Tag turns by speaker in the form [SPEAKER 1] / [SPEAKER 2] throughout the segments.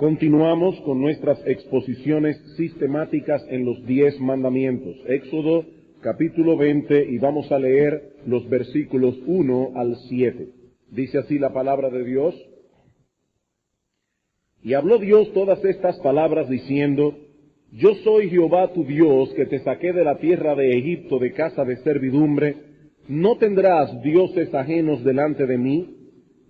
[SPEAKER 1] Continuamos con nuestras exposiciones sistemáticas en los 10 mandamientos. Éxodo capítulo 20 y vamos a leer los versículos 1 al 7. Dice así la palabra de Dios. Y habló Dios todas estas palabras diciendo: Yo soy Jehová tu Dios, que te saqué de la tierra de Egipto, de casa de servidumbre. No tendrás dioses ajenos delante de mí,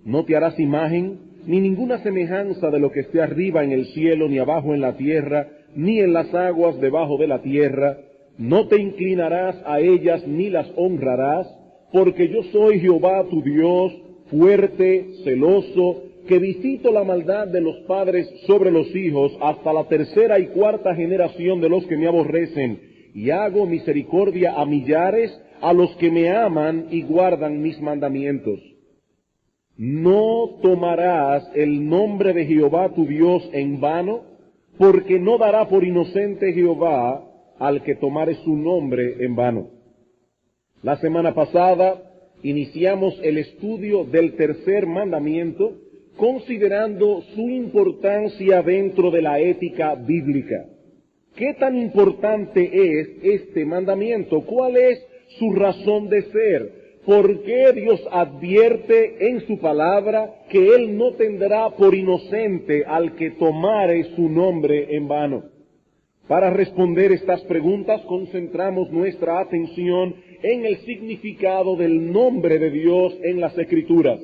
[SPEAKER 1] no te harás imagen, ni ninguna semejanza de lo que esté arriba en el cielo, ni abajo en la tierra, ni en las aguas debajo de la tierra. No te inclinarás a ellas, ni las honrarás, porque yo soy Jehová tu Dios, fuerte, celoso, que visito la maldad de los padres sobre los hijos, hasta la tercera y cuarta generación de los que me aborrecen, y hago misericordia a millares, a los que me aman y guardan mis mandamientos. No tomarás el nombre de Jehová tu Dios en vano, porque no dará por inocente Jehová al que tomare su nombre en vano. La semana pasada iniciamos el estudio del tercer mandamiento, considerando su importancia dentro de la ética bíblica. ¿Qué tan importante es este mandamiento? ¿Cuál es su razón de ser? ¿Por qué Dios advierte en su palabra que Él no tendrá por inocente al que tomare su nombre en vano? Para responder estas preguntas, concentramos nuestra atención en el significado del nombre de Dios en las Escrituras.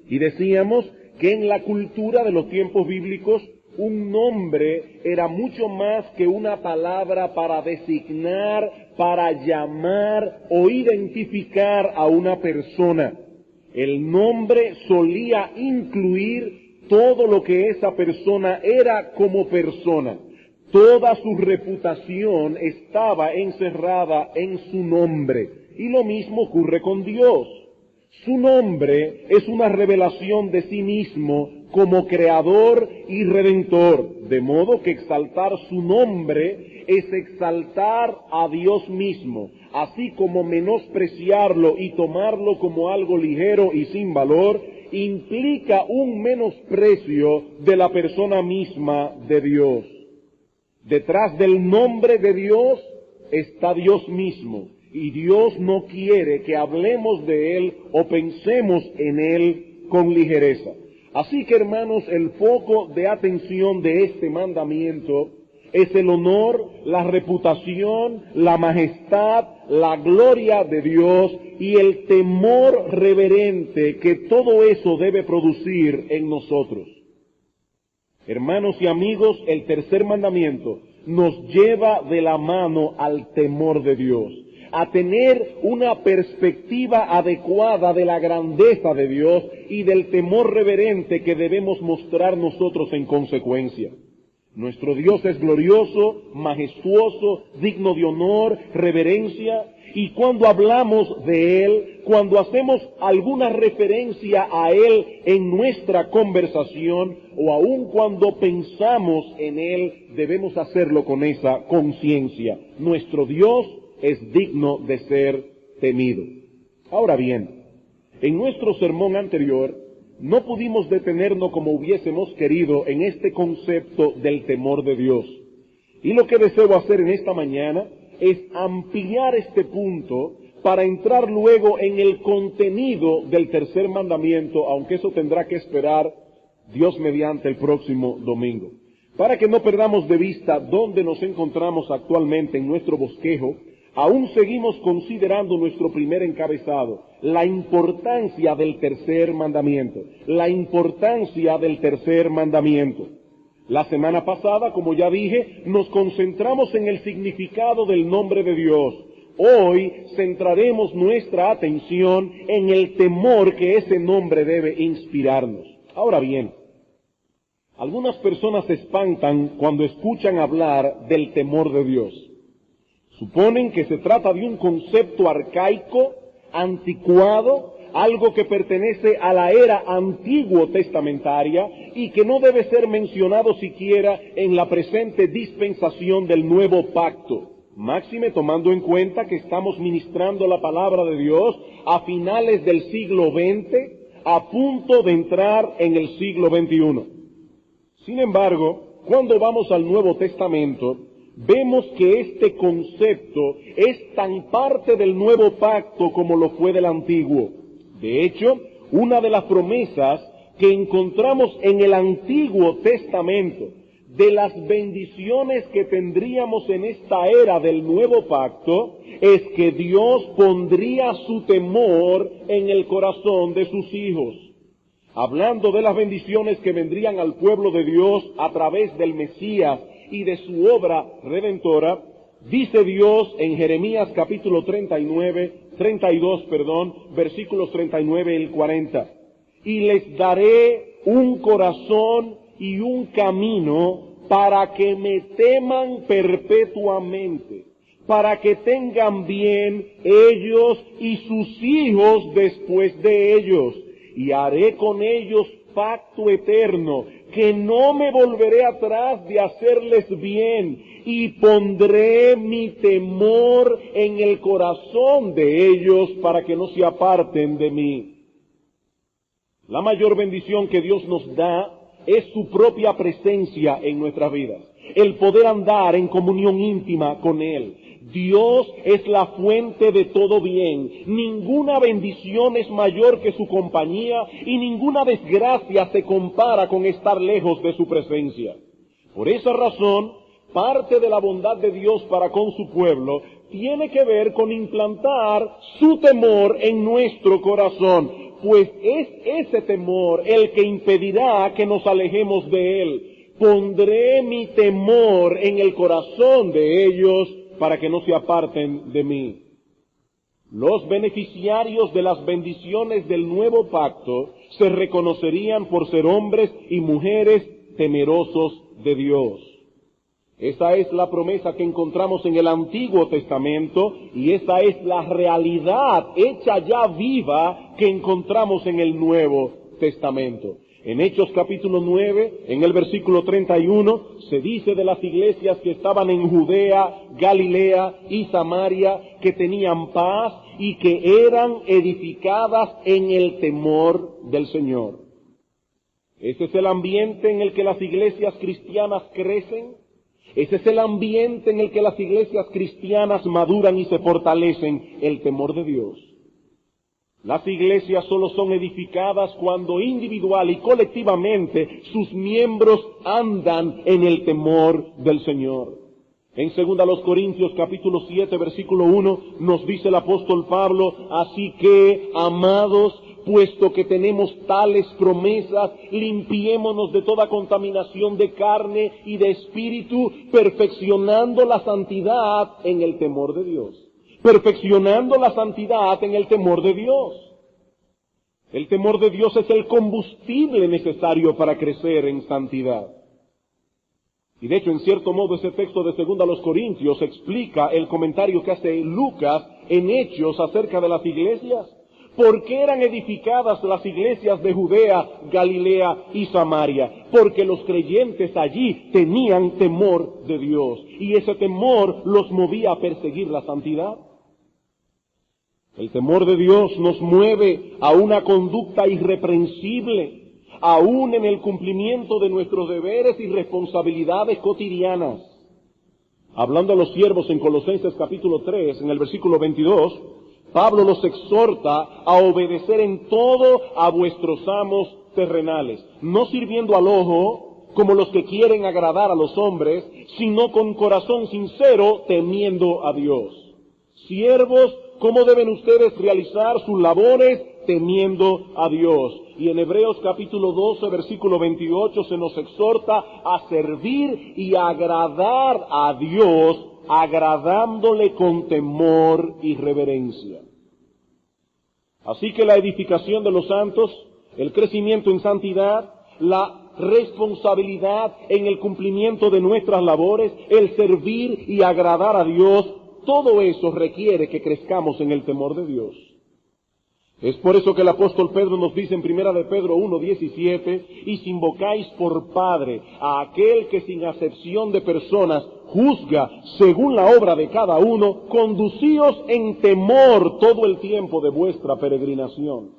[SPEAKER 1] Y decíamos que en la cultura de los tiempos bíblicos, un nombre era mucho más que una palabra para designar, para llamar o identificar a una persona. El nombre solía incluir todo lo que esa persona era como persona. Toda su reputación estaba encerrada en su nombre. Y lo mismo ocurre con Dios. Su nombre es una revelación de sí mismo como creador y redentor, de modo que exaltar su nombre es exaltar a Dios mismo, así como menospreciarlo y tomarlo como algo ligero y sin valor, implica un menosprecio de la persona misma de Dios. Detrás del nombre de Dios está Dios mismo. Y Dios no quiere que hablemos de Él o pensemos en Él con ligereza. Así que, hermanos, el foco de atención de este mandamiento es el honor, la reputación, la majestad, la gloria de Dios y el temor reverente que todo eso debe producir en nosotros. Hermanos y amigos, el tercer mandamiento nos lleva de la mano al temor de Dios, a tener una perspectiva adecuada de la grandeza de Dios y del temor reverente que debemos mostrar nosotros en consecuencia. Nuestro Dios es glorioso, majestuoso, digno de honor, reverencia, y cuando hablamos de Él, cuando hacemos alguna referencia a Él en nuestra conversación, o aun cuando pensamos en Él, debemos hacerlo con esa conciencia. Nuestro Dios es digno de ser temido. Ahora bien, en nuestro sermón anterior no pudimos detenernos como hubiésemos querido en este concepto del temor de Dios. Y lo que deseo hacer en esta mañana es ampliar este punto para entrar luego en el contenido del tercer mandamiento, aunque eso tendrá que esperar Dios mediante el próximo domingo. Para que no perdamos de vista dónde nos encontramos actualmente en nuestro bosquejo, aún seguimos considerando nuestro primer encabezado, la importancia del tercer mandamiento. La importancia del tercer mandamiento. La semana pasada, como ya dije, nos concentramos en el significado del nombre de Dios. Hoy centraremos nuestra atención en el temor que ese nombre debe inspirarnos. Ahora bien, algunas personas se espantan cuando escuchan hablar del temor de Dios. Suponen que se trata de un concepto arcaico, anticuado, algo que pertenece a la era antiguo testamentaria y que no debe ser mencionado siquiera en la presente dispensación del nuevo pacto. Máxime tomando en cuenta que estamos ministrando la palabra de Dios a finales del siglo XX, a punto de entrar en el siglo XXI. Sin embargo, cuando vamos al Nuevo Testamento, vemos que este concepto es tan parte del Nuevo Pacto como lo fue del Antiguo. De hecho, una de las promesas que encontramos en el Antiguo Testamento de las bendiciones que tendríamos en esta era del Nuevo Pacto es que Dios pondría su temor en el corazón de sus hijos. Hablando de las bendiciones que vendrían al pueblo de Dios a través del Mesías y de su obra redentora, dice Dios en Jeremías capítulo 32, versículos 39 y 40, y les daré un corazón y un camino para que me teman perpetuamente, para que tengan bien ellos y sus hijos después de ellos, y haré con ellos pacto eterno, que no me volveré atrás de hacerles bien, y pondré mi temor en el corazón de ellos para que no se aparten de mí. La mayor bendición que Dios nos da es su propia presencia en nuestras vidas, el poder andar en comunión íntima con Él. Dios es la fuente de todo bien. Ninguna bendición es mayor que su compañía y ninguna desgracia se compara con estar lejos de su presencia. Por esa razón, parte de la bondad de Dios para con su pueblo tiene que ver con implantar su temor en nuestro corazón, pues es ese temor el que impedirá que nos alejemos de Él. Pondré mi temor en el corazón de ellos para que no se aparten de mí. Los beneficiarios de las bendiciones del nuevo pacto se reconocerían por ser hombres y mujeres temerosos de Dios. Esa es la promesa que encontramos en el Antiguo Testamento y esa es la realidad hecha ya viva que encontramos en el Nuevo Testamento. En Hechos capítulo 9, en el versículo 31, se dice de las iglesias que estaban en Judea, Galilea y Samaria, que tenían paz y que eran edificadas en el temor del Señor. Ese es el ambiente en el que las iglesias cristianas crecen. Ese es el ambiente en el que las iglesias cristianas maduran y se fortalecen, el temor de Dios. Las iglesias solo son edificadas cuando individual y colectivamente sus miembros andan en el temor del Señor. En 2 Corintios capítulo 7 versículo 1 nos dice el apóstol Pablo, así que, amados, puesto que tenemos tales promesas, limpiémonos de toda contaminación de carne y de espíritu, perfeccionando la santidad en el temor de Dios. Perfeccionando la santidad en el temor de Dios. El temor de Dios es el combustible necesario para crecer en santidad. Y de hecho, en cierto modo, ese texto de 2 Corintios explica el comentario que hace Lucas en Hechos acerca de las iglesias. ¿Por qué eran edificadas las iglesias de Judea, Galilea y Samaria? Porque los creyentes allí tenían temor de Dios. Y ese temor los movía a perseguir la santidad. El temor de Dios nos mueve a una conducta irreprensible, aún en el cumplimiento de nuestros deberes y responsabilidades cotidianas. Hablando a los siervos en Colosenses capítulo 3, en el versículo 22, Pablo los exhorta a obedecer en todo a vuestros amos terrenales, no sirviendo al ojo como los que quieren agradar a los hombres, sino con corazón sincero, temiendo a Dios. Siervos, ¿cómo deben ustedes realizar sus labores? Temiendo a Dios. Y en Hebreos capítulo 12, versículo 28, se nos exhorta a servir y agradar a Dios, agradándole con temor y reverencia. Así que la edificación de los santos, el crecimiento en santidad, la responsabilidad en el cumplimiento de nuestras labores, el servir y agradar a Dios, todo eso requiere que crezcamos en el temor de Dios. Es por eso que el apóstol Pedro nos dice en 1 de Pedro 1:17, y si invocáis por Padre a aquel que sin acepción de personas juzga según la obra de cada uno, conducíos en temor todo el tiempo de vuestra peregrinación.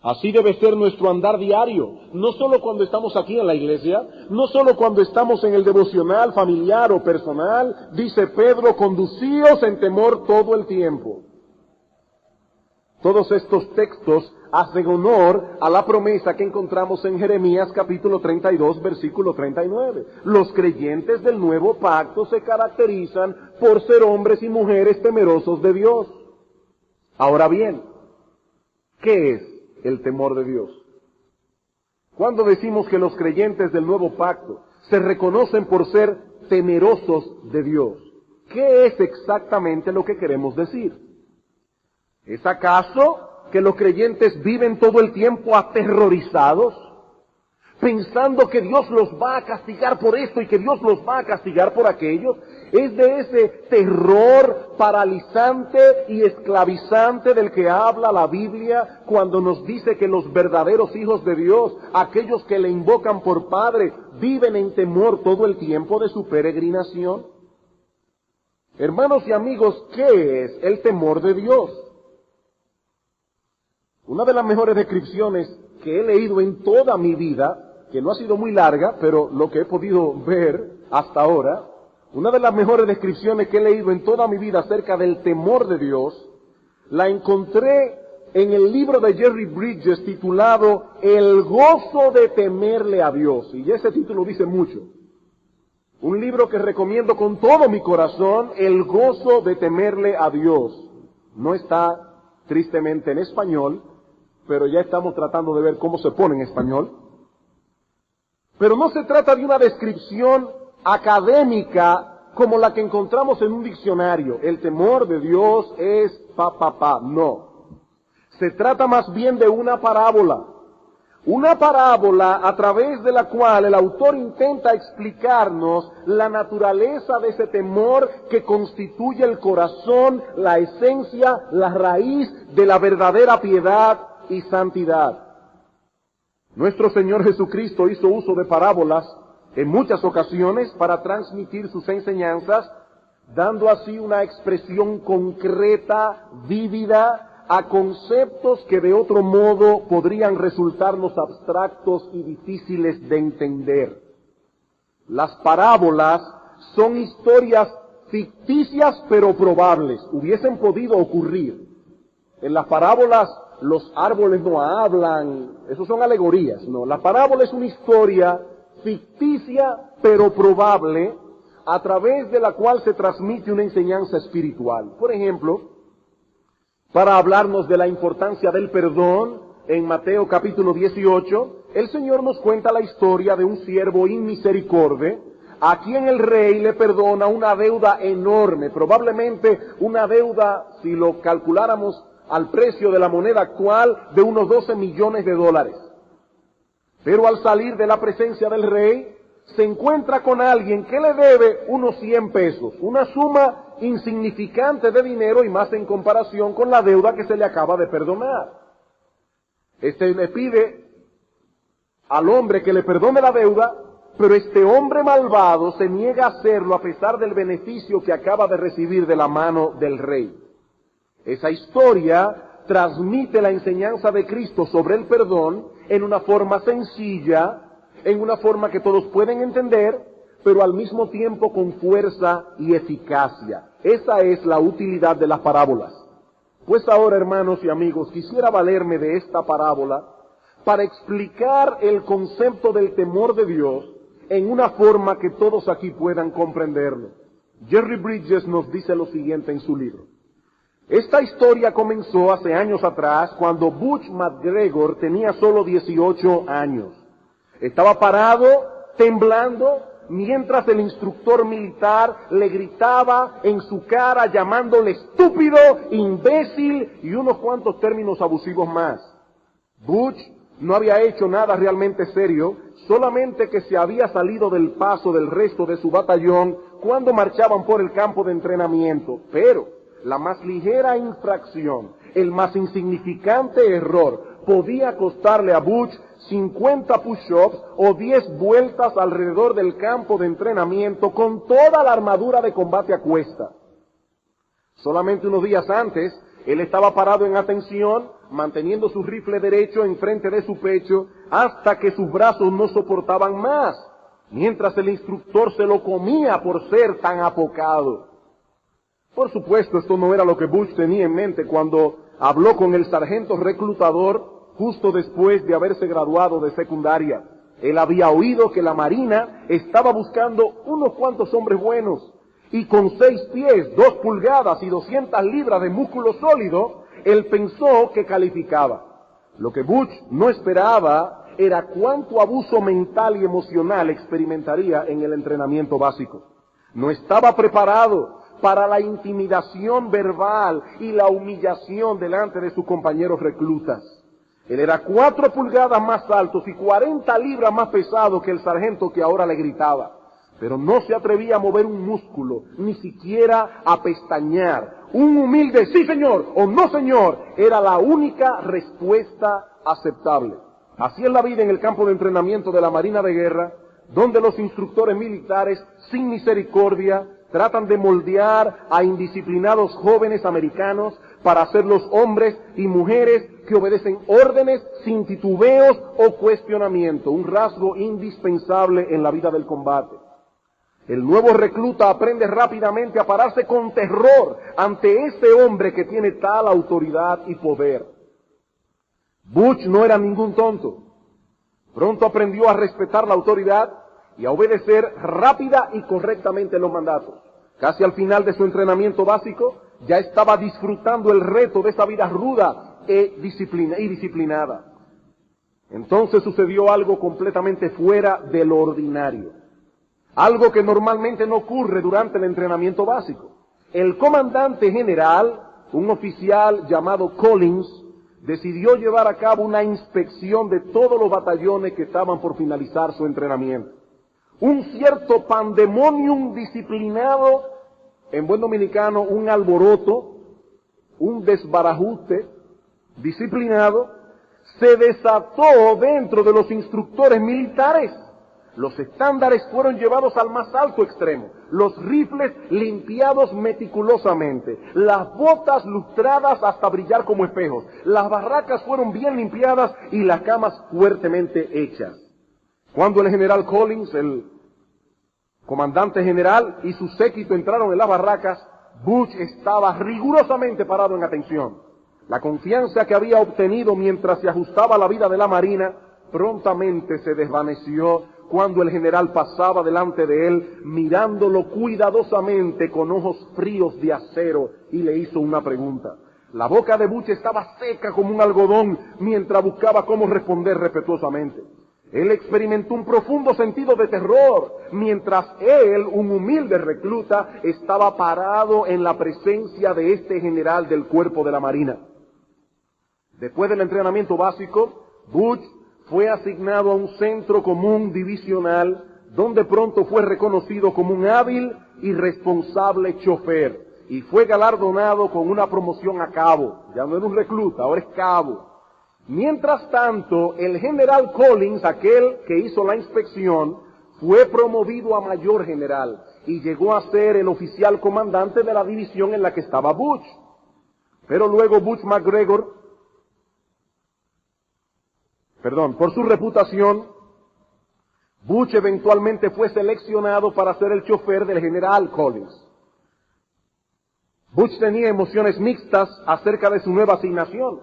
[SPEAKER 1] Así debe ser nuestro andar diario, no solo cuando estamos aquí en la iglesia, no solo cuando estamos en el devocional familiar o personal. Dice Pedro, conducíos en temor todo el tiempo. Todos estos textos hacen honor a la promesa que encontramos en Jeremías capítulo 32, versículo 39. Los creyentes del nuevo pacto se caracterizan por ser hombres y mujeres temerosos de Dios. Ahora bien, ¿qué es el temor de Dios? Cuando decimos que los creyentes del nuevo pacto se reconocen por ser temerosos de Dios, ¿qué es exactamente lo que queremos decir? ¿Es acaso que los creyentes viven todo el tiempo aterrorizados, pensando que Dios los va a castigar por esto y que Dios los va a castigar por aquello? ¿Es de ese terror paralizante y esclavizante del que habla la Biblia cuando nos dice que los verdaderos hijos de Dios, aquellos que le invocan por Padre, viven en temor todo el tiempo de su peregrinación? Hermanos y amigos, ¿qué es el temor de Dios? Una de las mejores descripciones que he leído en toda mi vida, que no ha sido muy larga, pero lo que he podido ver hasta ahora, una de las mejores descripciones que he leído en toda mi vida acerca del temor de Dios, la encontré en el libro de Jerry Bridges titulado El gozo de temerle a Dios. Y ese título dice mucho. Un libro que recomiendo con todo mi corazón, El gozo de temerle a Dios. No está tristemente en español, pero ya estamos tratando de ver cómo se pone en español. Pero no se trata de una descripción académica como la que encontramos en un diccionario. El temor de Dios es no. Se trata más bien de una parábola. Una parábola a través de la cual el autor intenta explicarnos la naturaleza de ese temor que constituye el corazón, la esencia, la raíz de la verdadera piedad y santidad. Nuestro Señor Jesucristo hizo uso de parábolas en muchas ocasiones para transmitir sus enseñanzas, dando así una expresión concreta, vívida, a conceptos que de otro modo podrían resultarnos abstractos y difíciles de entender. Las parábolas son historias ficticias pero probables, hubiesen podido ocurrir. En las parábolas los árboles no hablan, eso son alegorías, no. La parábola es una historia ficticia pero probable a través de la cual se transmite una enseñanza espiritual. Por ejemplo, para hablarnos de la importancia del perdón, en Mateo capítulo 18, el Señor nos cuenta la historia de un siervo inmisericordia, a quien el rey le perdona una deuda enorme, probablemente una deuda, si lo calculáramos al precio de la moneda actual, de unos 12 millones de dólares. Pero al salir de la presencia del rey, se encuentra con alguien que le debe unos 100 pesos, una suma insignificante de dinero y más en comparación con la deuda que se le acaba de perdonar. Este le pide al hombre que le perdone la deuda, pero este hombre malvado se niega a hacerlo a pesar del beneficio que acaba de recibir de la mano del rey. Esa historia transmite la enseñanza de Cristo sobre el perdón en una forma sencilla, en una forma que todos pueden entender, pero al mismo tiempo con fuerza y eficacia. Esa es la utilidad de las parábolas. Pues ahora, hermanos y amigos, quisiera valerme de esta parábola para explicar el concepto del temor de Dios en una forma que todos aquí puedan comprenderlo. Jerry Bridges nos dice lo siguiente en su libro. Esta historia comenzó hace años atrás, cuando Butch McGregor tenía solo 18 años. Estaba parado, temblando, mientras el instructor militar le gritaba en su cara, llamándole estúpido, imbécil y unos cuantos términos abusivos más. Butch no había hecho nada realmente serio, solamente que se había salido del paso del resto de su batallón cuando marchaban por el campo de entrenamiento, pero la más ligera infracción, el más insignificante error, podía costarle a Butch 50 push-ups o 10 vueltas alrededor del campo de entrenamiento con toda la armadura de combate a cuesta. Solamente unos días antes, él estaba parado en atención manteniendo su rifle derecho enfrente de su pecho hasta que sus brazos no soportaban más, mientras el instructor se lo comía por ser tan apocado. Por supuesto, esto no era lo que Butch tenía en mente cuando habló con el sargento reclutador justo después de haberse graduado de secundaria. Él había oído que la Marina estaba buscando unos cuantos hombres buenos, y con 6 pies, 2 pulgadas y 200 libras de músculo sólido, él pensó que calificaba. Lo que Butch no esperaba era cuánto abuso mental y emocional experimentaría en el entrenamiento básico. No estaba preparado para la intimidación verbal y la humillación delante de sus compañeros reclutas. Él era 4 pulgadas más alto y 40 libras más pesado que el sargento que ahora le gritaba. Pero no se atrevía a mover un músculo, ni siquiera a pestañear. Un humilde "sí señor" o "no señor" era la única respuesta aceptable. Así es la vida en el campo de entrenamiento de la Marina de Guerra, donde los instructores militares, sin misericordia, tratan de moldear a indisciplinados jóvenes americanos para hacerlos hombres y mujeres que obedecen órdenes sin titubeos o cuestionamiento, un rasgo indispensable en la vida del combate. El nuevo recluta aprende rápidamente a pararse con terror ante ese hombre que tiene tal autoridad y poder. Butch no era ningún tonto. Pronto aprendió a respetar la autoridad y a obedecer rápida y correctamente los mandatos. Casi al final de su entrenamiento básico, ya estaba disfrutando el reto de esa vida ruda y disciplinada. Entonces sucedió algo completamente fuera de lo ordinario. Algo que normalmente no ocurre durante el entrenamiento básico. El comandante general, un oficial llamado Collins, decidió llevar a cabo una inspección de todos los batallones que estaban por finalizar su entrenamiento. Un cierto pandemonium disciplinado, en buen dominicano, un alboroto, un desbarajuste disciplinado, se desató dentro de los instructores militares. Los estándares fueron llevados al más alto extremo, los rifles limpiados meticulosamente, las botas lustradas hasta brillar como espejos, las barracas fueron bien limpiadas y las camas fuertemente hechas. Cuando el general Collins, el comandante general, y su séquito entraron en las barracas, Butch estaba rigurosamente parado en atención. La confianza que había obtenido mientras se ajustaba a la vida de la Marina prontamente se desvaneció cuando el general pasaba delante de él, mirándolo cuidadosamente con ojos fríos de acero, y le hizo una pregunta. La boca de Butch estaba seca como un algodón mientras buscaba cómo responder respetuosamente. Él experimentó un profundo sentido de terror, mientras él, un humilde recluta, estaba parado en la presencia de este general del cuerpo de la Marina. Después del entrenamiento básico, Butch fue asignado a un centro común divisional, donde pronto fue reconocido como un hábil y responsable chofer, y fue galardonado con una promoción a cabo. Ya no era un recluta, ahora es cabo. Mientras tanto, el general Collins, aquel que hizo la inspección, fue promovido a mayor general y llegó a ser el oficial comandante de la división en la que estaba Butch. Pero luego Butch McGregor, por su reputación, Butch eventualmente fue seleccionado para ser el chofer del general Collins. Butch tenía emociones mixtas acerca de su nueva asignación.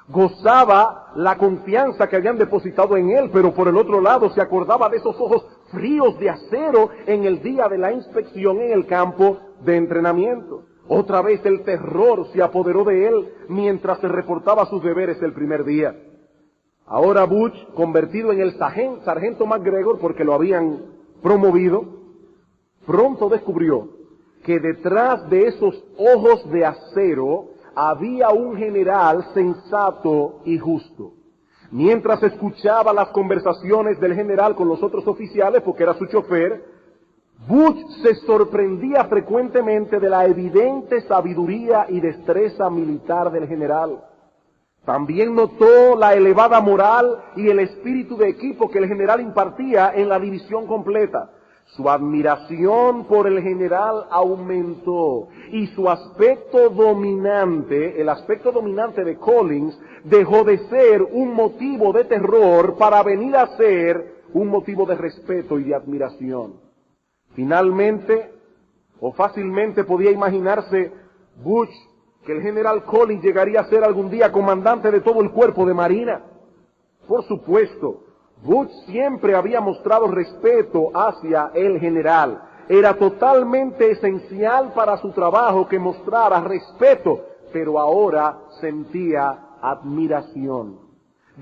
[SPEAKER 1] Gozaba la confianza que habían depositado en él, pero por el otro lado se acordaba de esos ojos fríos de acero en el día de la inspección en el campo de entrenamiento. Otra vez el terror se apoderó de él mientras se reportaba sus deberes el primer día. Ahora Butch, convertido en el sargento McGregor porque lo habían promovido, pronto descubrió que detrás de esos ojos de acero había un general sensato y justo. Mientras escuchaba las conversaciones del general con los otros oficiales, porque era su chofer, Butch se sorprendía frecuentemente de la evidente sabiduría y destreza militar del general. También notó la elevada moral y el espíritu de equipo que el general impartía en la división completa. Su admiración por el general aumentó y su aspecto dominante, el aspecto dominante de Collins, dejó de ser un motivo de terror para venir a ser un motivo de respeto y de admiración. Finalmente, o fácilmente podía imaginarse Butch que el general Collins llegaría a ser algún día comandante de todo el cuerpo de marina. Por supuesto, Butch siempre había mostrado respeto hacia el general. Era totalmente esencial para su trabajo que mostrara respeto, pero ahora sentía admiración.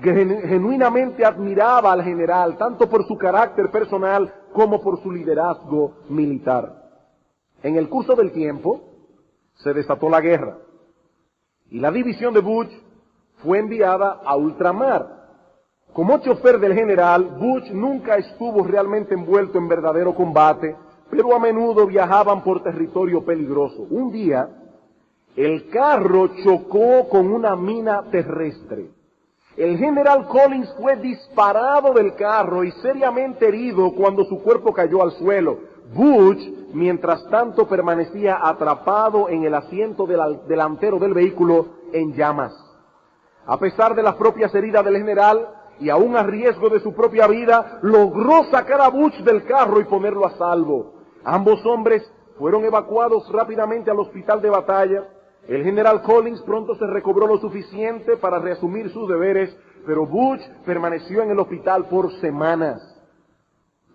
[SPEAKER 1] Genuinamente admiraba al general, tanto por su carácter personal como por su liderazgo militar. En el curso del tiempo, se desató la guerra, y la división de Butch fue enviada a ultramar. Como chofer del general, Butch nunca estuvo realmente envuelto en verdadero combate, pero a menudo viajaban por territorio peligroso. Un día, el carro chocó con una mina terrestre. El general Collins fue disparado del carro y seriamente herido cuando su cuerpo cayó al suelo. Butch, mientras tanto, permanecía atrapado en el asiento delantero del vehículo en llamas. A pesar de las propias heridas del general, y aún a riesgo de su propia vida, logró sacar a Butch del carro y ponerlo a salvo. Ambos hombres fueron evacuados rápidamente al hospital de batalla. El general Collins pronto se recobró lo suficiente para reasumir sus deberes, pero Butch permaneció en el hospital por semanas.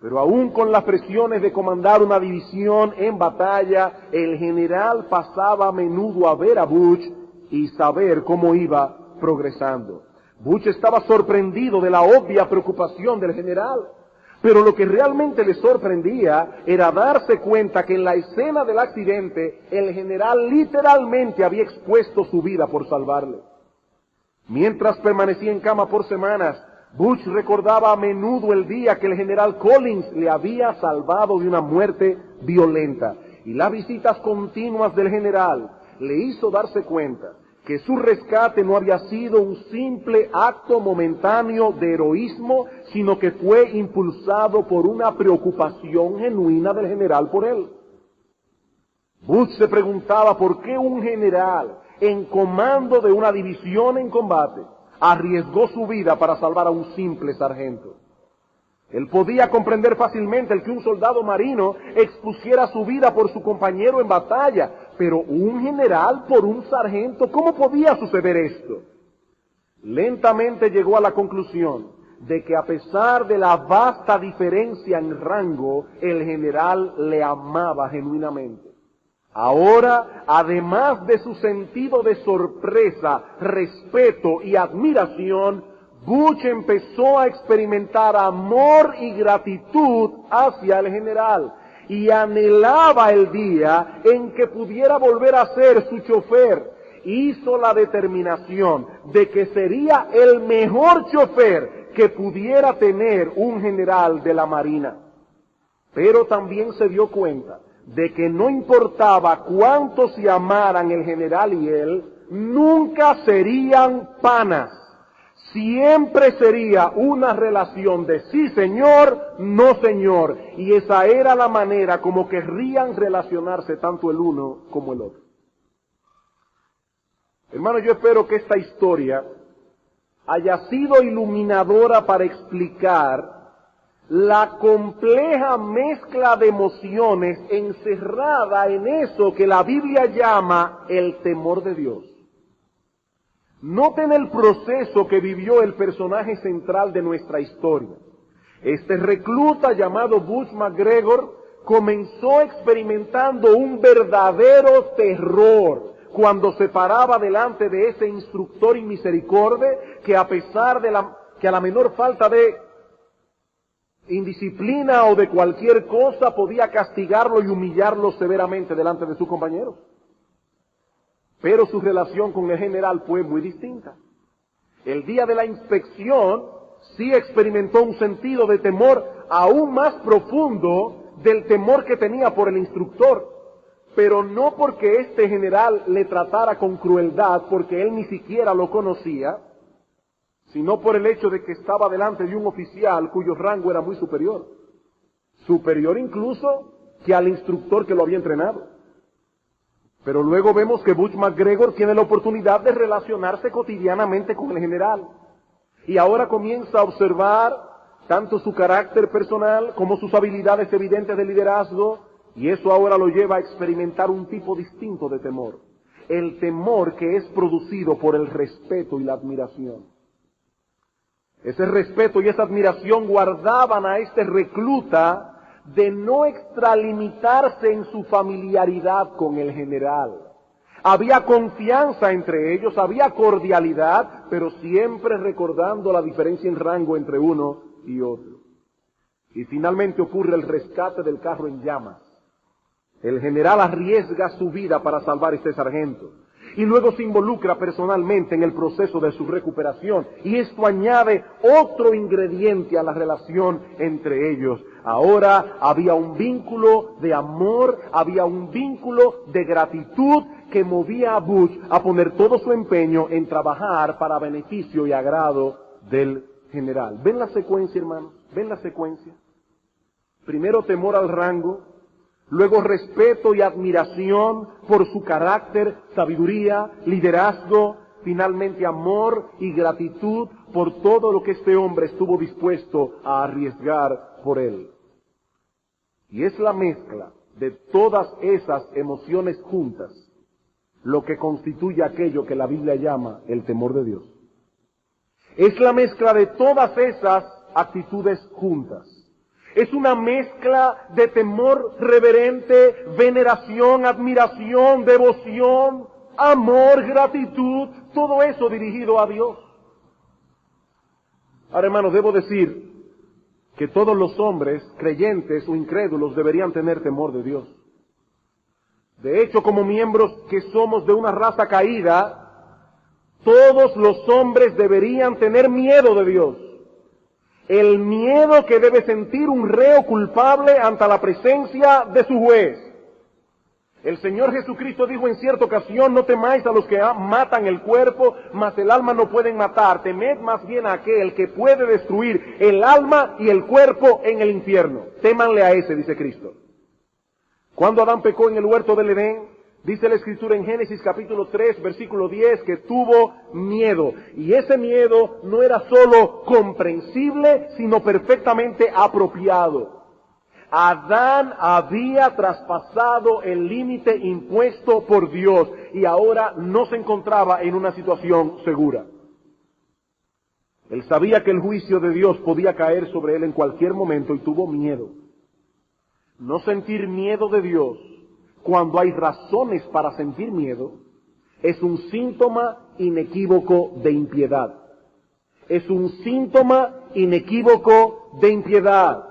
[SPEAKER 1] Pero aún con las presiones de comandar una división en batalla, el general pasaba a menudo a ver a Butch y saber cómo iba progresando. Butch estaba sorprendido de la obvia preocupación del general, pero lo que realmente le sorprendía era darse cuenta que en la escena del accidente el general literalmente había expuesto su vida por salvarle. Mientras permanecía en cama por semanas, Butch recordaba a menudo el día que el general Collins le había salvado de una muerte violenta, y las visitas continuas del general le hizo darse cuenta que su rescate no había sido un simple acto momentáneo de heroísmo, sino que fue impulsado por una preocupación genuina del general por él. Butch se preguntaba por qué un general en comando de una división en combate arriesgó su vida para salvar a un simple sargento. Él podía comprender fácilmente el que un soldado marino expusiera su vida por su compañero en batalla, pero un general por un sargento, ¿cómo podía suceder esto? Lentamente llegó a la conclusión de que a pesar de la vasta diferencia en rango, el general le amaba genuinamente. Ahora, además de su sentido de sorpresa, respeto y admiración, Butch empezó a experimentar amor y gratitud hacia el general y anhelaba el día en que pudiera volver a ser su chofer. Hizo la determinación de que sería el mejor chofer que pudiera tener un general de la Marina. Pero también se dio cuenta de que no importaba cuánto se amaran el general y él, nunca serían panas. Siempre sería una relación de sí señor, no señor. Y esa era la manera como querrían relacionarse tanto el uno como el otro. Hermano, yo espero que esta historia haya sido iluminadora para explicar la compleja mezcla de emociones encerrada en eso que la Biblia llama el temor de Dios. Noten el proceso que vivió el personaje central de nuestra historia. Este recluta llamado Butch McGregor comenzó experimentando un verdadero terror cuando se paraba delante de ese instructor inmisericordia que a pesar de que a la menor falta de indisciplina o de cualquier cosa podía castigarlo y humillarlo severamente delante de sus compañeros. Pero su relación con el general fue muy distinta. El día de la inspección sí experimentó un sentido de temor aún más profundo del temor que tenía por el instructor, pero no porque este general le tratara con crueldad, porque él ni siquiera lo conocía, sino por el hecho de que estaba delante de un oficial cuyo rango era muy superior. superior incluso que al instructor que lo había entrenado. Pero luego vemos que Butch McGregor tiene la oportunidad de relacionarse cotidianamente con el general. Y ahora comienza a observar tanto su carácter personal como sus habilidades evidentes de liderazgo, y eso ahora lo lleva a experimentar un tipo distinto de temor. El temor que es producido por el respeto y la admiración. Ese respeto y esa admiración guardaban a este recluta de no extralimitarse en su familiaridad con el general. Había confianza entre ellos, había cordialidad, pero siempre recordando la diferencia en rango entre uno y otro. Y finalmente ocurre el rescate del carro en llamas. El general arriesga su vida para salvar a este sargento. Y luego se involucra personalmente en el proceso de su recuperación. Y esto añade otro ingrediente a la relación entre ellos. Ahora había un vínculo de amor, había un vínculo de gratitud que movía a Butch a poner todo su empeño en trabajar para beneficio y agrado del general. ¿Ven la secuencia, hermanos? ¿Ven la secuencia? Primero temor al rango, luego respeto y admiración por su carácter, sabiduría, liderazgo, finalmente amor y gratitud por todo lo que este hombre estuvo dispuesto a arriesgar por él. Y es la mezcla de todas esas emociones juntas lo que constituye aquello que la Biblia llama el temor de Dios. Es la mezcla de todas esas actitudes juntas. Es una mezcla de temor reverente, veneración, admiración, devoción, amor, gratitud, todo eso dirigido a Dios. Ahora, hermanos, debo decir que todos los hombres, creyentes o incrédulos, deberían tener temor de Dios. De hecho, como miembros que somos de una raza caída, todos los hombres deberían tener miedo de Dios. El miedo que debe sentir un reo culpable ante la presencia de su juez. El Señor Jesucristo dijo en cierta ocasión: no temáis a los que matan el cuerpo, mas el alma no pueden matar. Temed más bien a aquel que puede destruir el alma y el cuerpo en el infierno. Témanle a ese, dice Cristo. Cuando Adán pecó en el huerto del Edén, dice la Escritura en Génesis capítulo 3, versículo 10, que tuvo miedo. Y ese miedo no era solo comprensible, sino perfectamente apropiado. Adán había traspasado el límite impuesto por Dios y ahora no se encontraba en una situación segura. Él sabía que el juicio de Dios podía caer sobre él en cualquier momento y tuvo miedo. No sentir miedo de Dios cuando hay razones para sentir miedo es un síntoma inequívoco de impiedad. Es un síntoma inequívoco de impiedad.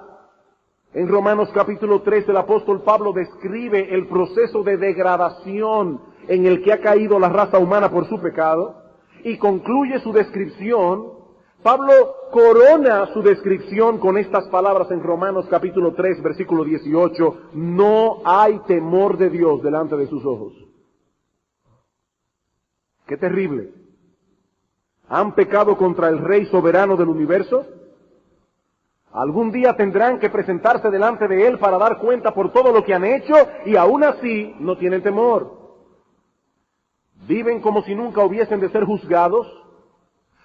[SPEAKER 1] En Romanos capítulo 3 el apóstol Pablo describe el proceso de degradación en el que ha caído la raza humana por su pecado y concluye su descripción. Pablo corona su descripción con estas palabras en Romanos capítulo 3 versículo 18: no hay temor de Dios delante de sus ojos. ¡Qué terrible! ¿Han pecado contra el Rey soberano del universo? Algún día tendrán que presentarse delante de Él para dar cuenta por todo lo que han hecho y aún así no tienen temor. Viven como si nunca hubiesen de ser juzgados,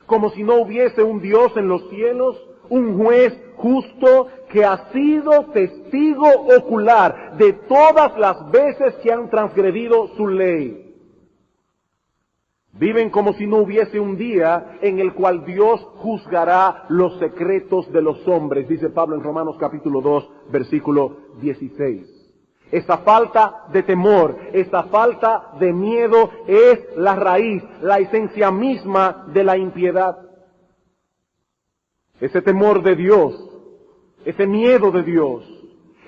[SPEAKER 1] como si no hubiese un Dios en los cielos, un juez justo que ha sido testigo ocular de todas las veces que han transgredido su ley. Viven como si no hubiese un día en el cual Dios juzgará los secretos de los hombres, dice Pablo en Romanos capítulo 2, versículo 16. Esa falta de temor, esa falta de miedo es la raíz, la esencia misma de la impiedad. Ese temor de Dios, ese miedo de Dios,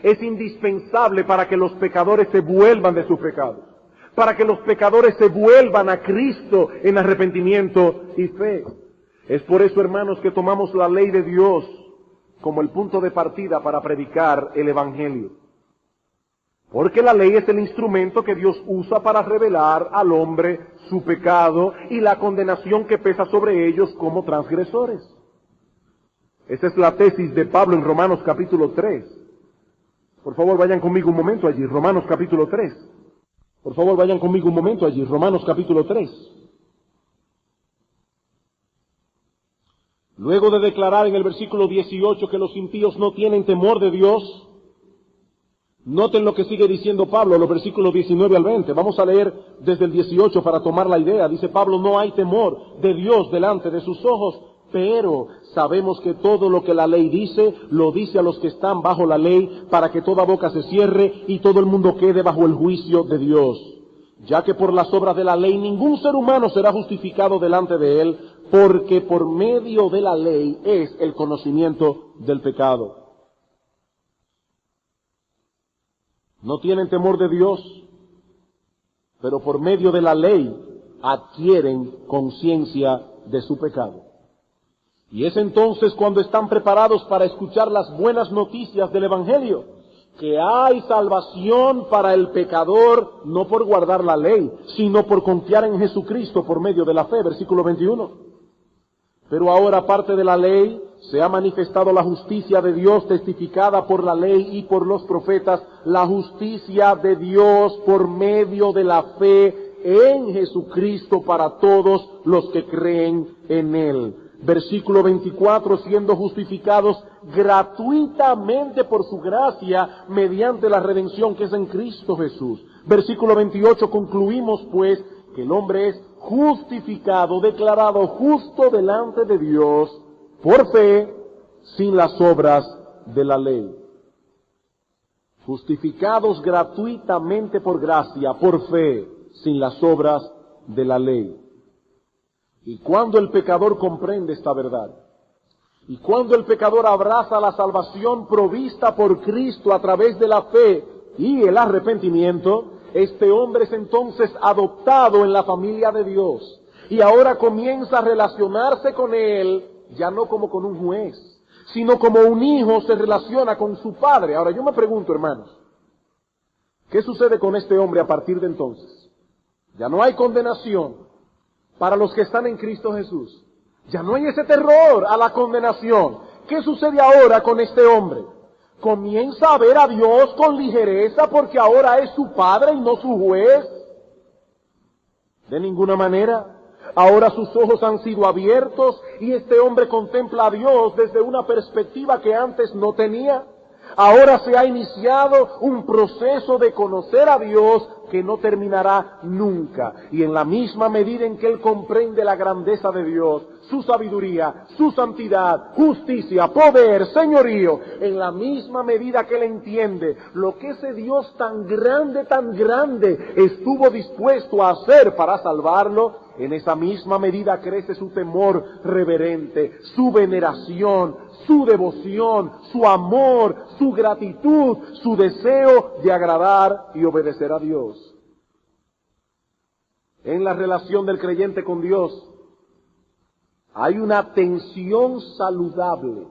[SPEAKER 1] es indispensable para que los pecadores se vuelvan de sus pecados, para que los pecadores se vuelvan a Cristo en arrepentimiento y fe. Es por eso, hermanos, que tomamos la ley de Dios como el punto de partida para predicar el Evangelio. Porque la ley es el instrumento que Dios usa para revelar al hombre su pecado y la condenación que pesa sobre ellos como transgresores. Esa es la tesis de Pablo en Romanos capítulo 3. Por favor, vayan conmigo un momento allí, Romanos capítulo 3. Por favor, vayan conmigo un momento allí, Romanos capítulo 3. Luego de declarar en el versículo 18 que los impíos no tienen temor de Dios, noten lo que sigue diciendo Pablo, los versículos 19 al 20. Vamos a leer desde el 18 para tomar la idea. Dice Pablo, no hay temor de Dios delante de sus ojos, pero sabemos que todo lo que la ley dice, lo dice a los que están bajo la ley, para que toda boca se cierre y todo el mundo quede bajo el juicio de Dios. Ya que por las obras de la ley ningún ser humano será justificado delante de él, porque por medio de la ley es el conocimiento del pecado. No tienen temor de Dios, pero por medio de la ley adquieren conciencia de su pecado. Y es entonces cuando están preparados para escuchar las buenas noticias del Evangelio, que hay salvación para el pecador, no por guardar la ley, sino por confiar en Jesucristo por medio de la fe, versículo 21. Pero ahora, aparte de la ley, se ha manifestado la justicia de Dios testificada por la ley y por los profetas, la justicia de Dios por medio de la fe en Jesucristo para todos los que creen en Él. Versículo 24, siendo justificados gratuitamente por su gracia mediante la redención que es en Cristo Jesús. Versículo 28, concluimos pues que el hombre es justificado, declarado justo delante de Dios por fe, sin las obras de la ley. Justificados gratuitamente por gracia, por fe, sin las obras de la ley. Y cuando el pecador comprende esta verdad, y cuando el pecador abraza la salvación provista por Cristo a través de la fe y el arrepentimiento, este hombre es entonces adoptado en la familia de Dios. Y ahora comienza a relacionarse con Él, ya no como con un juez, sino como un hijo se relaciona con su padre. Ahora yo me pregunto, hermanos, ¿qué sucede con este hombre a partir de entonces? Ya no hay condenación para los que están en Cristo Jesús. Ya no hay ese terror a la condenación. ¿Qué sucede ahora con este hombre? Comienza a ver a Dios con ligereza porque ahora es su padre y no su juez. De ninguna manera. Ahora sus ojos han sido abiertos y este hombre contempla a Dios desde una perspectiva que antes no tenía. Ahora se ha iniciado un proceso de conocer a Dios que no terminará nunca. Y en la misma medida en que él comprende la grandeza de Dios, su sabiduría, su santidad, justicia, poder, señorío, en la misma medida que él entiende lo que ese Dios tan grande estuvo dispuesto a hacer para salvarlo, en esa misma medida crece su temor reverente, su veneración, su devoción, su amor, su gratitud, su deseo de agradar y obedecer a Dios. En la relación del creyente con Dios hay una tensión saludable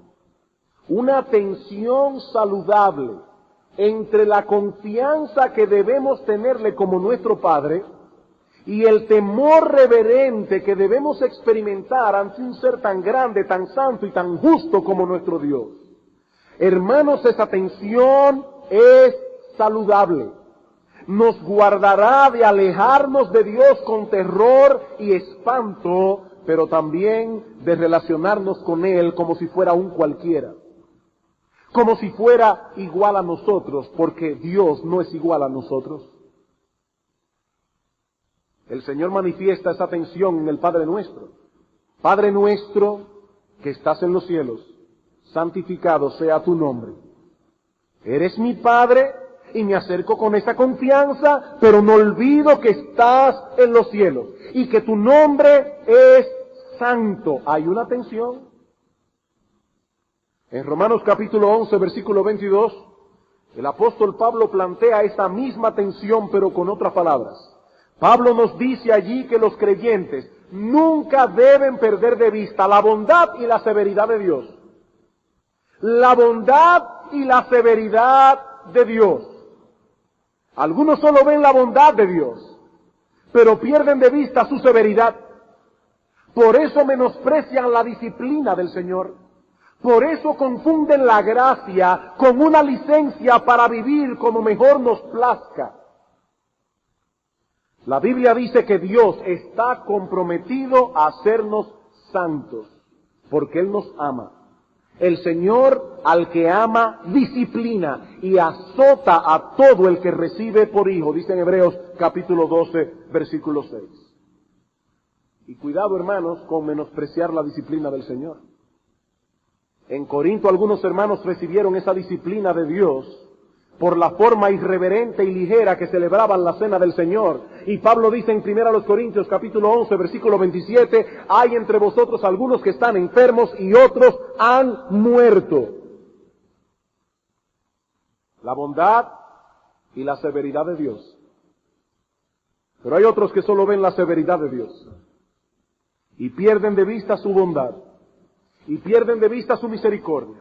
[SPEAKER 1] entre la confianza que debemos tenerle como nuestro Padre y el temor reverente que debemos experimentar ante un ser tan grande, tan santo y tan justo como nuestro Dios. Hermanos, esa tensión es saludable. Nos guardará de alejarnos de Dios con terror y espanto, pero también de relacionarnos con Él como si fuera un cualquiera. Como si fuera igual a nosotros, porque Dios no es igual a nosotros. El Señor manifiesta esa tensión en el Padre Nuestro. Padre nuestro que estás en los cielos, santificado sea tu nombre. Eres mi Padre y me acerco con esa confianza, pero no olvido que estás en los cielos y que tu nombre es santo. Hay una tensión. En Romanos capítulo 11, versículo 22, el apóstol Pablo plantea esa misma tensión, pero con otras palabras. Pablo nos dice allí que los creyentes nunca deben perder de vista la bondad y la severidad de Dios. La bondad y la severidad de Dios. Algunos solo ven la bondad de Dios, pero pierden de vista su severidad. Por eso menosprecian la disciplina del Señor. Por eso confunden la gracia con una licencia para vivir como mejor nos plazca. La Biblia dice que Dios está comprometido a hacernos santos, porque Él nos ama. El Señor al que ama disciplina y azota a todo el que recibe por hijo, dice en Hebreos capítulo 12, versículo 6. Y cuidado, hermanos, con menospreciar la disciplina del Señor. En Corinto algunos hermanos recibieron esa disciplina de Dios por la forma irreverente y ligera que celebraban la cena del Señor. Y Pablo dice en 1 Corintios capítulo 11, versículo 27, hay entre vosotros algunos que están enfermos y otros han muerto. La bondad y la severidad de Dios. Pero hay otros que solo ven la severidad de Dios y pierden de vista su bondad, y pierden de vista su misericordia,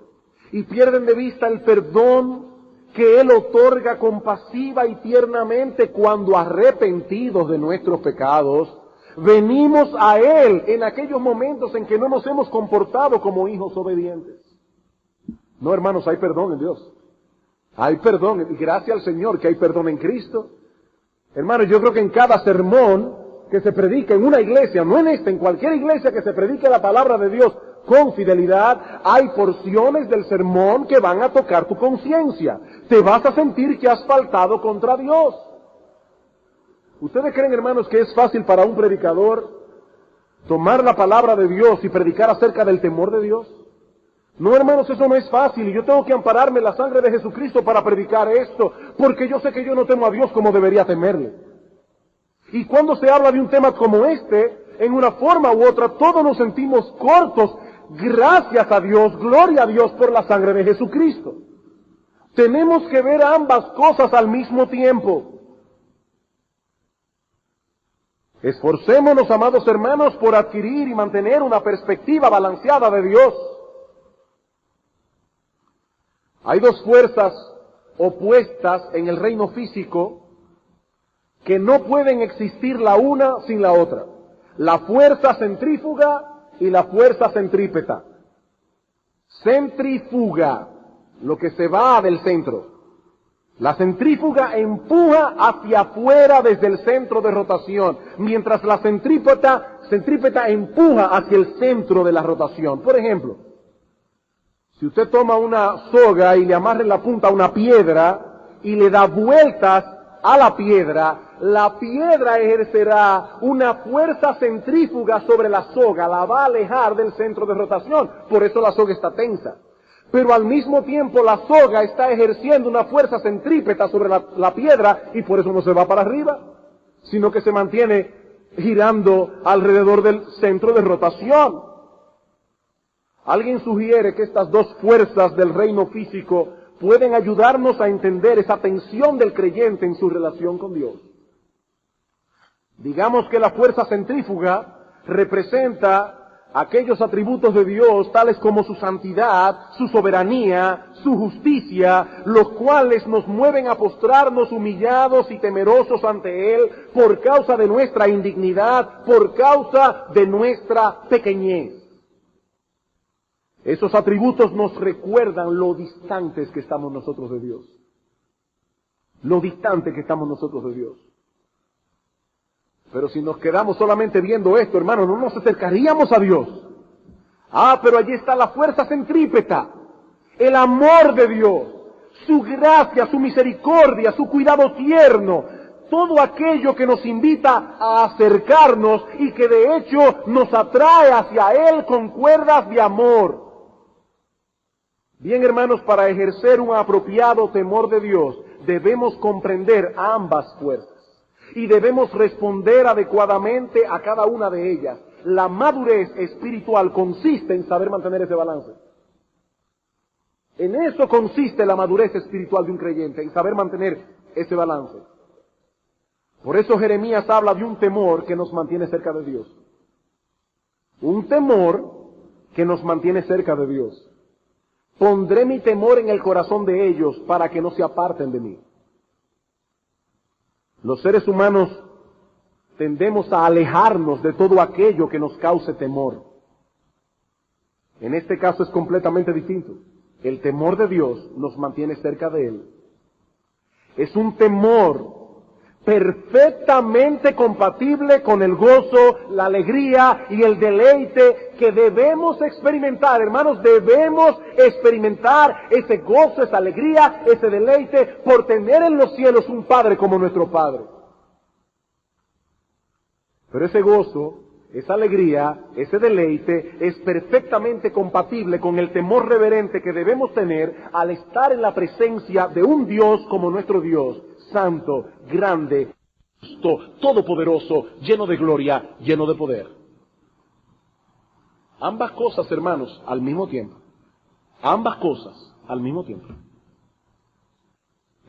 [SPEAKER 1] y pierden de vista el perdón que Él otorga compasiva y tiernamente cuando, arrepentidos de nuestros pecados, venimos a Él en aquellos momentos en que no nos hemos comportado como hijos obedientes. No, hermanos, hay perdón en Dios. Hay perdón, y gracias al Señor que hay perdón en Cristo. Hermanos, yo creo que en cada sermón que se predica en una iglesia, no en esta, en cualquier iglesia que se predique la palabra de Dios con fidelidad, hay porciones del sermón que van a tocar tu conciencia. Te vas a sentir que has faltado contra Dios. ¿Ustedes creen, hermanos, que es fácil para un predicador tomar la palabra de Dios y predicar acerca del temor de Dios? No, hermanos, eso no es fácil, y yo tengo que ampararme en la sangre de Jesucristo para predicar esto, porque yo sé que yo no temo a Dios como debería temerle. Y cuando se habla de un tema como este, en una forma u otra, todos nos sentimos cortos. Gracias a Dios, gloria a Dios por la sangre de Jesucristo. Tenemos que ver ambas cosas al mismo tiempo. Esforcémonos, amados hermanos, por adquirir y mantener una perspectiva balanceada de Dios. Hay dos fuerzas opuestas en el reino físico que no pueden existir la una sin la otra. La fuerza centrífuga y la fuerza centrípeta. Centrifuga, lo que se va del centro. La centrífuga empuja hacia afuera desde el centro de rotación, mientras la centrípeta empuja hacia el centro de la rotación. Por ejemplo, si usted toma una soga y le amarra en la punta a una piedra y le da vueltas a la piedra ejercerá una fuerza centrífuga sobre la soga, la va a alejar del centro de rotación, por eso la soga está tensa. Pero al mismo tiempo la soga está ejerciendo una fuerza centrípeta sobre la piedra y por eso no se va para arriba, sino que se mantiene girando alrededor del centro de rotación. Alguien sugiere que estas dos fuerzas del reino físico pueden ayudarnos a entender esa tensión del creyente en su relación con Dios. Digamos que la fuerza centrífuga representa aquellos atributos de Dios, tales como su santidad, su soberanía, su justicia, los cuales nos mueven a postrarnos humillados y temerosos ante Él por causa de nuestra indignidad, por causa de nuestra pequeñez. Esos atributos nos recuerdan lo distantes que estamos nosotros de Dios. Lo distante que estamos nosotros de Dios. Pero si nos quedamos solamente viendo esto, hermano, no nos acercaríamos a Dios. Pero allí está la fuerza centrípeta, el amor de Dios, su gracia, su misericordia, su cuidado tierno, todo aquello que nos invita a acercarnos y que de hecho nos atrae hacia Él con cuerdas de amor. Bien, hermanos, para ejercer un apropiado temor de Dios, debemos comprender ambas fuerzas y debemos responder adecuadamente a cada una de ellas. La madurez espiritual consiste en saber mantener ese balance. En eso consiste la madurez espiritual de un creyente, en saber mantener ese balance. Por eso Jeremías habla de un temor que nos mantiene cerca de Dios. Un temor que nos mantiene cerca de Dios. Pondré mi temor en el corazón de ellos para que no se aparten de mí. Los seres humanos tendemos a alejarnos de todo aquello que nos cause temor. En este caso es completamente distinto. El temor de Dios nos mantiene cerca de Él. Es un temor perfectamente compatible con el gozo, la alegría y el deleite que debemos experimentar. Hermanos, debemos experimentar ese gozo, esa alegría, ese deleite por tener en los cielos un Padre como nuestro Padre. Pero ese gozo, esa alegría, ese deleite es perfectamente compatible con el temor reverente que debemos tener al estar en la presencia de un Dios como nuestro Dios, santo, grande, justo, todopoderoso, lleno de gloria, lleno de poder. Ambas cosas, hermanos, al mismo tiempo. Ambas cosas al mismo tiempo.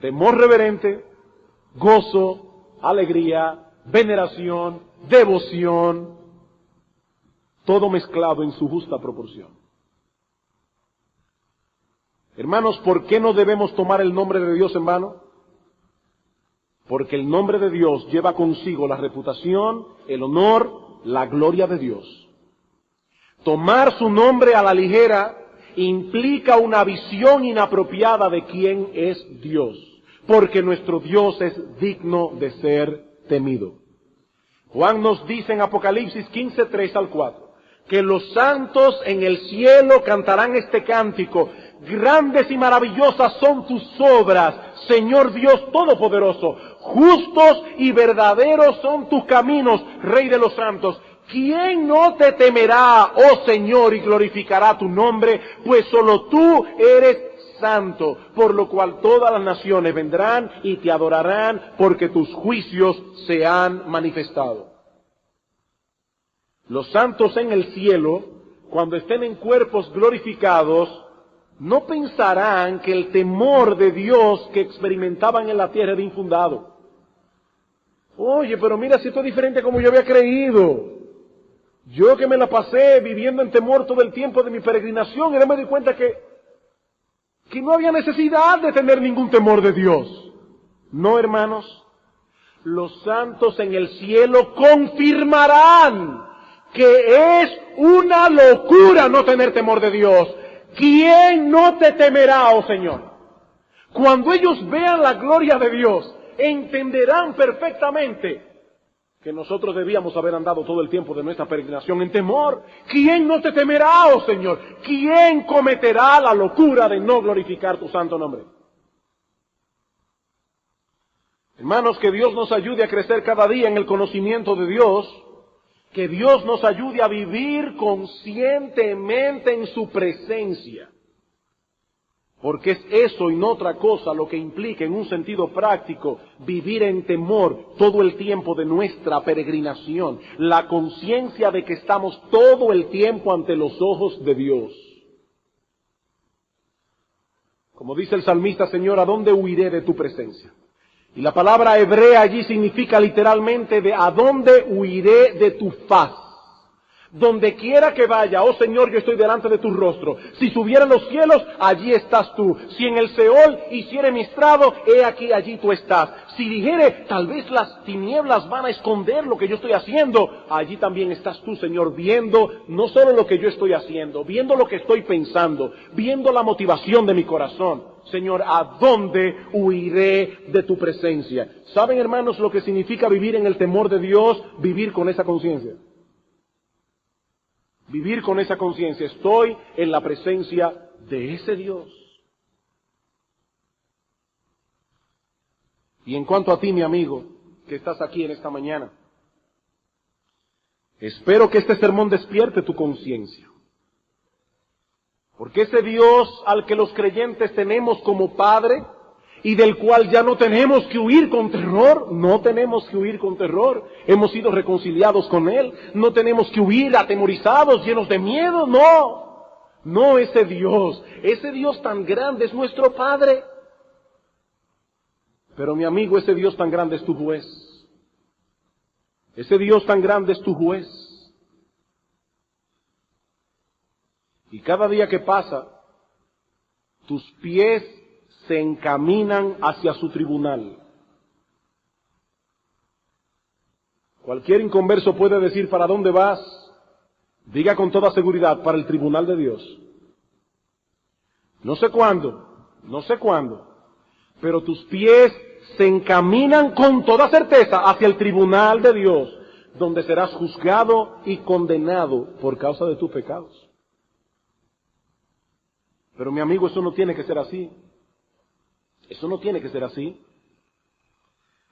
[SPEAKER 1] Temor reverente, gozo, alegría, veneración, devoción, todo mezclado en su justa proporción. Hermanos, ¿por qué no debemos tomar el nombre de Dios en vano? Porque el nombre de Dios lleva consigo la reputación, el honor, la gloria de Dios. Tomar su nombre a la ligera implica una visión inapropiada de quién es Dios, porque nuestro Dios es digno de ser temido. Juan nos dice en Apocalipsis 15, 3 al 4, que los santos en el cielo cantarán este cántico: grandes y maravillosas son tus obras, Señor Dios Todopoderoso. Justos y verdaderos son tus caminos, Rey de los santos. ¿Quién no te temerá, oh Señor, y glorificará tu nombre? Pues solo tú eres santo, por lo cual todas las naciones vendrán y te adorarán, porque tus juicios se han manifestado. Los santos en el cielo, cuando estén en cuerpos glorificados, no pensarán que el temor de Dios que experimentaban en la tierra era infundado. Oye, pero mira si esto es diferente como yo había creído. Yo que me la pasé viviendo en temor todo el tiempo de mi peregrinación, y ahora me di cuenta que no había necesidad de tener ningún temor de Dios. No, hermanos, los santos en el cielo confirmarán que es una locura no tener temor de Dios. ¿Quién no te temerá, oh Señor? Cuando ellos vean la gloria de Dios, entenderán perfectamente que nosotros debíamos haber andado todo el tiempo de nuestra peregrinación en temor. ¿Quién no te temerá, oh Señor? ¿Quién cometerá la locura de no glorificar tu santo nombre? Hermanos, que Dios nos ayude a crecer cada día en el conocimiento de Dios, que Dios nos ayude a vivir conscientemente en su presencia. Porque es eso y no otra cosa lo que implica en un sentido práctico vivir en temor todo el tiempo de nuestra peregrinación. La conciencia de que estamos todo el tiempo ante los ojos de Dios. Como dice el salmista: Señor, ¿a dónde huiré de tu presencia? Y la palabra hebrea allí significa literalmente de ¿a dónde huiré de tu faz? Donde quiera que vaya, oh Señor, yo estoy delante de tu rostro. Si subiera a los cielos, allí estás tú. Si en el Seol hiciere mi estrado, he aquí, allí tú estás. Si dijere, tal vez las tinieblas van a esconder lo que yo estoy haciendo, allí también estás tú, Señor, viendo no solo lo que yo estoy haciendo, viendo lo que estoy pensando, viendo la motivación de mi corazón. Señor, ¿a dónde huiré de tu presencia? ¿Saben, hermanos, lo que significa vivir en el temor de Dios? Vivir con esa conciencia. Vivir con esa conciencia. Estoy en la presencia de ese Dios. Y en cuanto a ti, mi amigo, que estás aquí en esta mañana, espero que este sermón despierte tu conciencia. Porque ese Dios al que los creyentes tenemos como Padre, y del cual ya no tenemos que huir con terror, no tenemos que huir con terror, hemos sido reconciliados con Él, no tenemos que huir atemorizados, llenos de miedo, no, ese Dios tan grande es nuestro Padre. Pero mi amigo, ese Dios tan grande es tu juez, ese Dios tan grande es tu juez. Y cada día que pasa, tus pies se encaminan hacia su tribunal. Cualquier inconverso puede decir, ¿para dónde vas? Diga con toda seguridad, para el tribunal de Dios. No sé cuándo, pero tus pies se encaminan con toda certeza hacia el tribunal de Dios, donde serás juzgado y condenado por causa de tus pecados. Pero mi amigo, eso no tiene que ser así. Eso no tiene que ser así.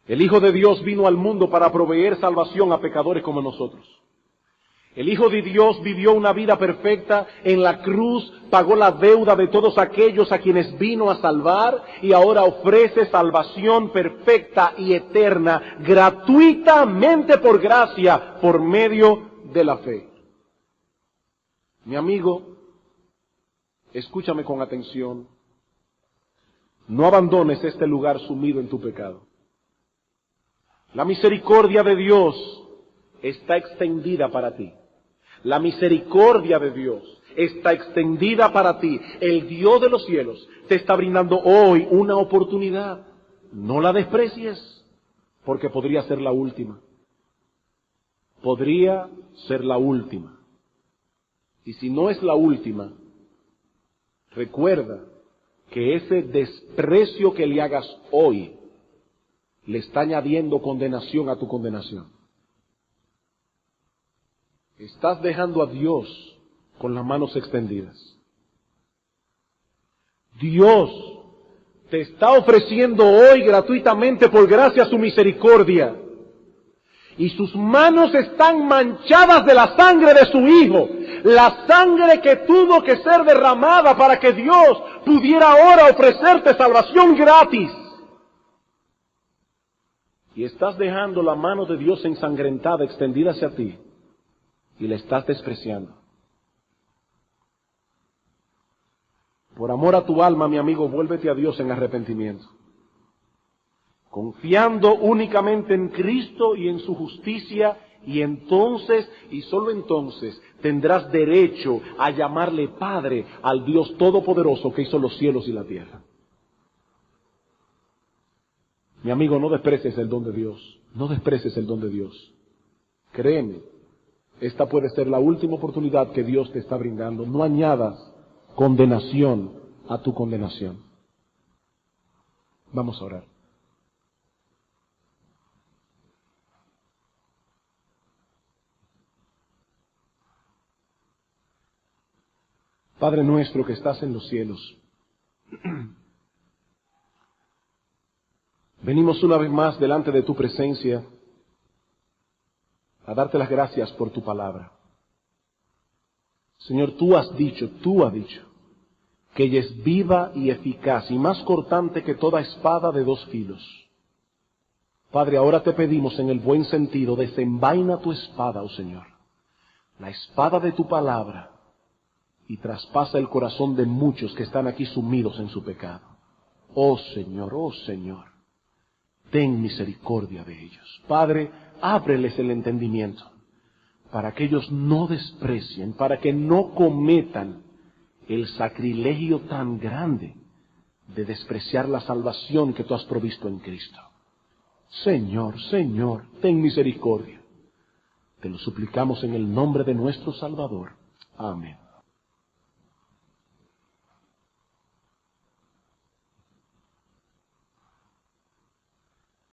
[SPEAKER 1] El Hijo de Dios vino al mundo para proveer salvación a pecadores como nosotros. El Hijo de Dios vivió una vida perfecta en la cruz, pagó la deuda de todos aquellos a quienes vino a salvar y ahora ofrece salvación perfecta y eterna, gratuitamente por gracia, por medio de la fe. Mi amigo, escúchame con atención. No abandones este lugar sumido en tu pecado. La misericordia de Dios está extendida para ti. La misericordia de Dios está extendida para ti. El Dios de los cielos te está brindando hoy una oportunidad. No la desprecies, porque podría ser la última. Podría ser la última. Y si no es la última, recuerda que ese desprecio que le hagas hoy le está añadiendo condenación a tu condenación. Estás dejando a Dios con las manos extendidas. Dios te está ofreciendo hoy gratuitamente por gracia su misericordia. Y sus manos están manchadas de la sangre de su Hijo. La sangre que tuvo que ser derramada para que Dios pudiera ahora ofrecerte salvación gratis. Y estás dejando la mano de Dios ensangrentada extendida hacia ti. Y la estás despreciando. Por amor a tu alma, mi amigo, vuélvete a Dios en arrepentimiento. Confiando únicamente en Cristo y en su justicia, y entonces, y solo entonces, tendrás derecho a llamarle Padre al Dios Todopoderoso que hizo los cielos y la tierra. Mi amigo, no desprecies el don de Dios. No desprecies el don de Dios. Créeme, esta puede ser la última oportunidad que Dios te está brindando. No añadas condenación a tu condenación. Vamos a orar. Padre nuestro que estás en los cielos, venimos una vez más delante de tu presencia a darte las gracias por tu palabra. Señor, tú has dicho que ella es viva y eficaz y más cortante que toda espada de dos filos. Padre, ahora te pedimos en el buen sentido, desenvaina tu espada, oh Señor, la espada de tu palabra, y traspasa el corazón de muchos que están aquí sumidos en su pecado. Oh Señor, ten misericordia de ellos. Padre, ábreles el entendimiento, para que ellos no desprecien, para que no cometan el sacrilegio tan grande de despreciar la salvación que tú has provisto en Cristo. Señor, ten misericordia. Te lo suplicamos en el nombre de nuestro Salvador. Amén.